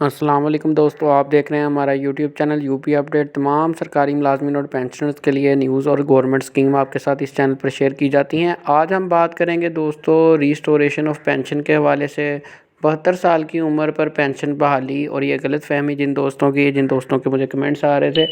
अस्सलाम वालेकुम दोस्तों, आप देख रहे हैं हमारा यूट्यूब चैनल यूपी अपडेट। तमाम सरकारी मुलाजमिन और पेंशनर्स के लिए न्यूज़ और गवर्नमेंट स्कीम आपके साथ इस चैनल पर शेयर की जाती हैं। आज हम बात करेंगे दोस्तों रीस्टोरेशन ऑफ पेंशन के हवाले से। 72 साल की उम्र पर पेंशन बहाली और ये गलतफहमी जिन दोस्तों के मुझे कमेंट्स आ रहे थे,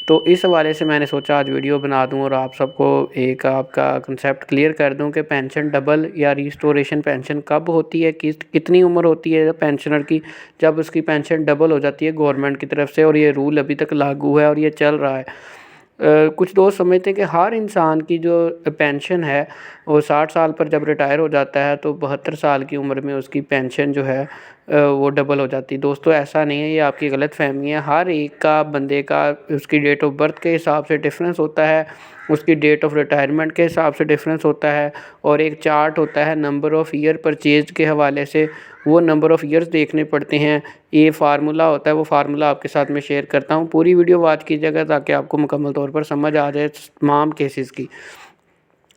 तो इस हवाले से मैंने सोचा आज वीडियो बना दूं और आप सबको एक आपका कंसेप्ट क्लियर कर दूं कि पेंशन डबल या रिस्टोरेशन पेंशन कब होती है, कितनी उम्र होती है पेंशनर की जब उसकी पेंशन डबल हो जाती है गवर्नमेंट की तरफ से। और ये रूल अभी तक लागू है और ये चल रहा है। कुछ दोस्त समझते हैं कि हर इंसान की जो पेंशन है वो 60 साल पर जब रिटायर हो जाता है तो 72 साल की उम्र में उसकी पेंशन जो है वो डबल हो जाती है। दोस्तों ऐसा नहीं है, ये आपकी गलत फहमी है। हर एक का बंदे का उसकी डेट ऑफ बर्थ के हिसाब से डिफरेंस होता है, उसकी डेट ऑफ रिटायरमेंट के हिसाब से डिफरेंस होता है और एक चार्ट होता है नंबर ऑफ़ ईयर परचेज के हवाले से, वो नंबर ऑफ़ ईयर्स देखने पड़ते हैं। ये फार्मूला होता है, वो फार्मूला आपके साथ मैं शेयर करता हूँ। पूरी वीडियो वॉच कीजिएगा ताकि आपको मुकम्मल तौर पर समझ आ जाए तमाम केसेस की।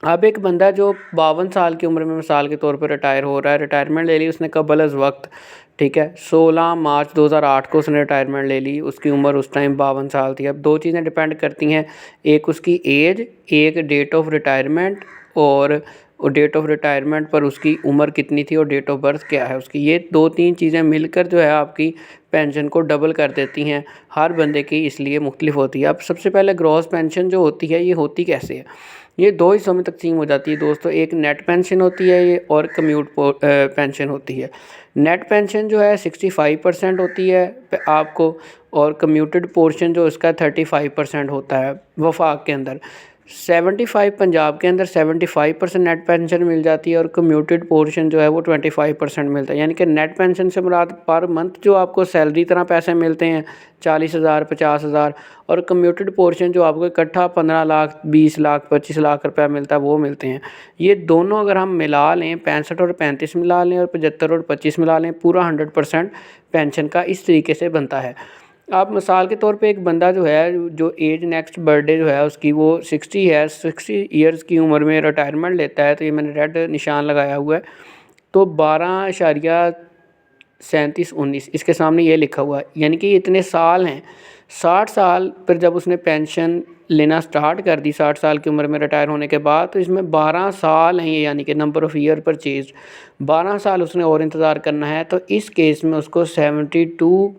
अब एक बंदा जो 52 साल की उम्र में मिसाल के तौर पर रिटायर हो रहा है, रिटायरमेंट ले ली उसने कबल अज़ वक्त, ठीक है, 16 मार्च 2008 को उसने रिटायरमेंट ले ली। उसकी उम्र उस टाइम 52 साल थी। अब दो चीज़ें डिपेंड करती हैं, एक उसकी एज, एक डेट ऑफ रिटायरमेंट, और डेट ऑफ रिटायरमेंट पर उसकी उम्र कितनी थी और डेट ऑफ बर्थ क्या है उसकी। ये दो तीन चीज़ें मिलकर जो है आपकी पेंशन को डबल कर देती हैं। हर बंदे की इसलिए मुख्तलिफ होती है। अब सबसे पहले ग्रॉस पेंशन जो होती है ये होती कैसे है, ये दो हिस्सों में तकसीम हो जाती है दोस्तों। एक नेट पेंशन होती है ये, और कम्यूट पेंशन होती है। नेट पेंशन जो है 65% होती है आपको, और कम्यूटेड पोर्शन जो इसका 35% होता है। वफाक के अंदर 75, पंजाब के अंदर 75% नेट पेंशन मिल जाती है और कम्यूटेड पोर्शन जो है वो 25% मिलता है। यानी कि नेट पेंशन से मुराद पर मंथ जो आपको सैलरी तरह पैसे मिलते हैं 40,000 50,000, और कम्यूटेड पोर्शन जो आपको इकट्ठा 15 लाख 20 लाख 25 लाख रुपया मिलता है वो मिलते हैं। ये दोनों अगर हम मिला लें, 65 और 35 मिला लें और 75 और 25 मिला लें, पूरा 100% पेंशन का इस तरीके से बनता है। आप मिसाल के तौर पे एक बंदा जो है, जो एज नेक्स्ट बर्थडे जो है उसकी वो 60 है, 60 ईयर्स की उम्र में रिटायरमेंट लेता है, तो ये मैंने रेड निशान लगाया हुआ है, तो 12.3719 इसके सामने ये लिखा हुआ है। यानी कि इतने साल हैं। 60 साल पर जब उसने पेंशन लेना स्टार्ट कर दी, 60 साल की उम्र में रिटायर होने के बाद, तो इसमें 12 साल हैं ये, यानी कि नंबर ऑफ़ ईयर परचेज 12 साल उसने और इंतज़ार करना है। तो इस केस में उसको 72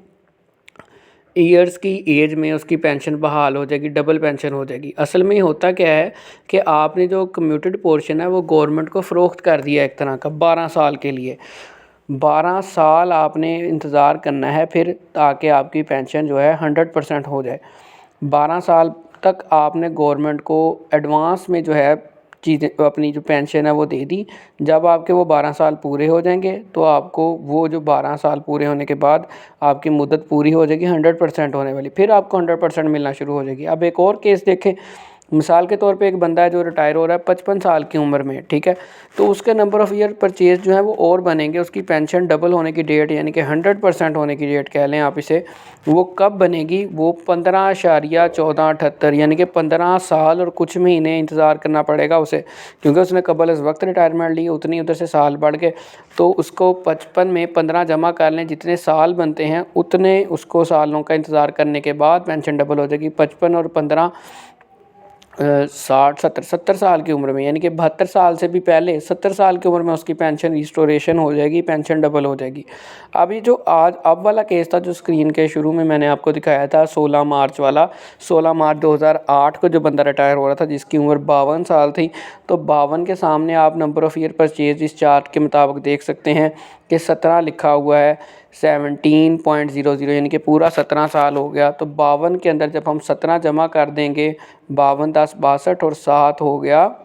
ईयर्स की एज में उसकी पेंशन बहाल हो जाएगी, डबल पेंशन हो जाएगी। असल में ये होता क्या है कि आपने जो कम्यूटेड पोर्शन है वो गवर्नमेंट को फ़रोख्त कर दिया एक तरह का 12 साल के लिए। 12 साल आपने इंतज़ार करना है फिर, ताकि आपकी पेंशन जो है 100% हो जाए। 12 साल तक आपने गवर्नमेंट को एडवांस में जो है चीज़ें, अपनी जो पेंशन है वो दे दी। जब आपके वो 12 साल पूरे हो जाएंगे तो आपको वो जो 12 साल पूरे होने के बाद आपकी मुद्दत पूरी हो जाएगी 100% होने वाली, फिर आपको 100% मिलना शुरू हो जाएगी। अब एक और केस देखें, मिसाल के तौर पे एक बंदा है जो रिटायर हो रहा है 55 साल की उम्र में, ठीक है, तो उसके नंबर ऑफ़ ईयर परचेज जो है वो और बनेंगे। उसकी पेंशन डबल होने की डेट, यानी कि 100% होने की डेट कह लें आप इसे, वो कब बनेगी, वो 15.1478, यानी कि 15 साल और कुछ महीने इंतज़ार करना पड़ेगा उसे, क्योंकि उसने कबल इस वक्त रिटायरमेंट ली, उतनी उधर से साल बढ़ गए। तो उसको 55 में 15 जमा कर लें, जितने साल बनते हैं उतने उसको सालों का इंतज़ार करने के बाद पेंशन डबल हो जाएगी। 55 और 15 70 साल की उम्र में, यानी कि 72 साल से भी पहले 70 साल की उम्र में उसकी पेंशन रिस्टोरेशन हो जाएगी, पेंशन डबल हो जाएगी। अब ये जो आज अब वाला केस था जो स्क्रीन के शुरू में मैंने आपको दिखाया था 16 मार्च वाला, 16 मार्च 2008 को जो बंदा रिटायर हो रहा था जिसकी उम्र 52 साल थी, तो 52 के सामने आप नंबर ऑफ़ ईयर परचेज इस चार्ट के मुताबिक देख सकते हैं कि 17 लिखा हुआ है, 17.00, यानी कि पूरा 17 साल हो गया। तो 52 के अंदर जब हम 17 जमा कर देंगे, 52 10 62 और 7 हो गया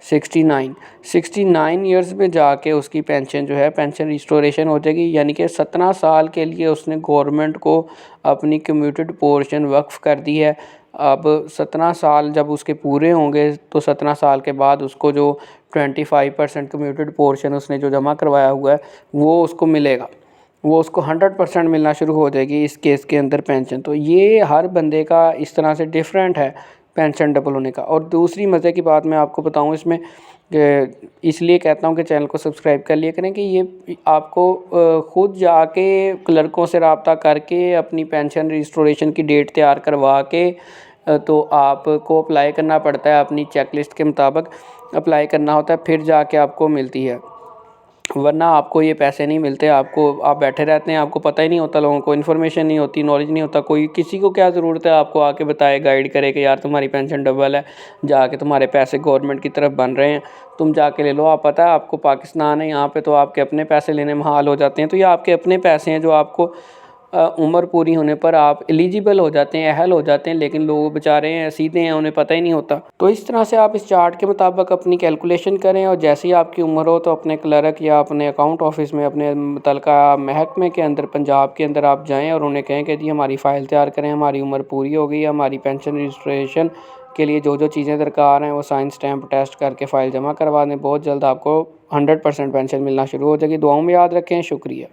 69 ईयर्स में जाके उसकी पेंशन जो है पेंशन रिस्टोरेशन हो जाएगी। यानी कि 17 साल के लिए उसने गवर्नमेंट को अपनी कम्यूटेड पोर्शन वक्फ कर दी है। अब 17 साल जब उसके पूरे होंगे तो 17 साल के बाद उसको जो 25% कम्यूटेड पोर्शन उसने जो जमा करवाया हुआ है वो उसको मिलेगा, वो उसको 100% मिलना शुरू हो जाएगी इस केस के अंदर पेंशन। तो ये हर बंदे का इस तरह से डिफरेंट है पेंशन डबल होने का। और दूसरी मज़े की बात मैं आपको बताऊं इसमें, इसलिए कहता हूँ कि चैनल को सब्सक्राइब कर लिया करें कि ये आपको ख़ुद जाके क्लर्कों से रब्ता करके अपनी पेंशन रिस्टोरेशन की डेट तैयार करवा के तो आपको अप्लाई करना पड़ता है, अपनी चेकलिस्ट के मुताबिक अप्लाई करना होता है, फिर जाके आपको मिलती है, वरना आपको ये पैसे नहीं मिलते। आप बैठे रहते हैं, आपको पता ही नहीं होता, लोगों को इन्फॉर्मेशन नहीं होती, नॉलेज नहीं होता। कोई किसी को क्या ज़रूरत है आपको आके बताए, गाइड करे कि यार तुम्हारी पेंशन डबल है, जाके तुम्हारे पैसे गवर्नमेंट की तरफ बन रहे हैं, तुम जाके ले लो। आप पता है आपको पाकिस्तान है, यहाँ पे तो आपके अपने पैसे लेने महाल हो जाते हैं। तो ये आपके अपने पैसे हैं जो आपको उम्र पूरी होने पर आप एलिजिबल हो जाते हैं, अहल हो जाते हैं, लेकिन लोग बेचारे हैं सीधे हैं, उन्हें पता ही नहीं होता। तो इस तरह से आप इस चार्ट के मुताबिक अपनी कैलकुलेशन करें और जैसे ही आपकी उम्र हो तो अपने क्लर्क या अपने अकाउंट ऑफिस में, अपने मुतलका महकमे के अंदर, पंजाब के अंदर आप जाएँ और उन्हें कहें कि जी हमारी फ़ाइल तैयार करें, हमारी उम्र पूरी हो गई है, हमारी पेंशन रजिस्ट्रेशन के लिए जो चीज़ें दरकार हैं वो साइन स्टैम्प टेस्ट करके फ़ाइल जमा करवा दें। बहुत जल्द आपको 100% पेंशन मिलना शुरू हो जाएगी। दुआओं में याद रखें। शुक्रिया।